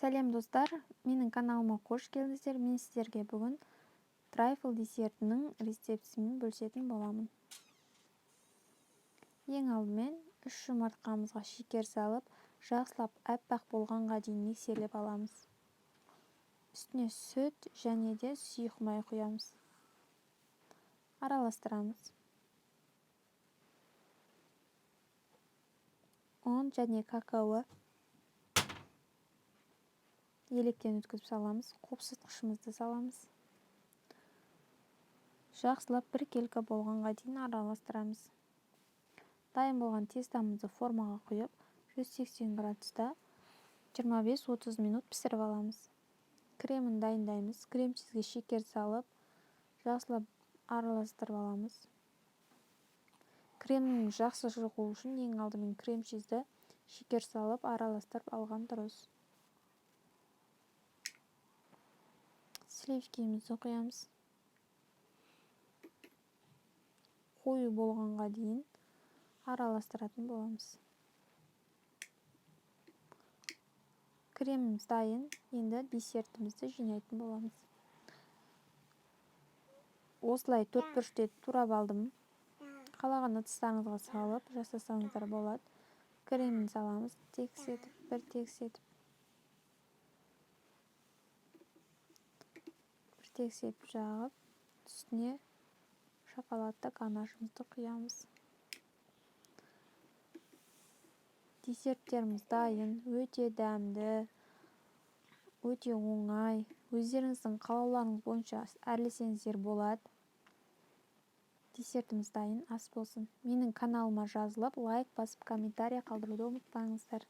Сәлем достар, менің каналыма қош келдіңіздер. Мен сіздерге бүгін трайфл десертінің рецептісімен бөлісетін боламын. Ең алдымен 3 жұмыртқамызға шекер салып, жақсылап әппақ болғанға дейін миксерлеп аламыз. Үстіне сүт және де сұйық май құямыз. Араластырамыз. ұн және какао електен өткізіп саламыз. Қопсытқышымызды саламыз. Жақсылап бір келкі болғанға дейін араластырамыз. Дайын болған тестамызды формаға құйып, 180 градуста 25-30 минут пісіріп аламыз. Кремін дайындаймыз. Крем-чизге шекер салып, жақсылап араластырып аламыз. Кремнің жақсы шығуы үшін ең алдымен крем-чизді шекер салып араластырып алған дұрыс. Сливкімізді құямыз. Қою болғанға дейін араластыратын боламыз. Креміміз дайын, енді десертімізді жинайтын боламыз. Осылай 4-1-те турап алдым. Қалаған ыдыстарыңызға салып жасасаңыздар болады. Кремін саламыз, бір тегіс етіп жағып, үстіне шоколадты ганашымызды құямыз. Десерттеріміз дайын, өте дәмді, өте оңай. Өздеріңіздің қалауларыңыз бойынша әрлесеңіздер болады. Десертіміз дайын, ас болсын. Менің каналыма жазылып, лайк басып, комментарий қалдыруды ұмытпаңыздар.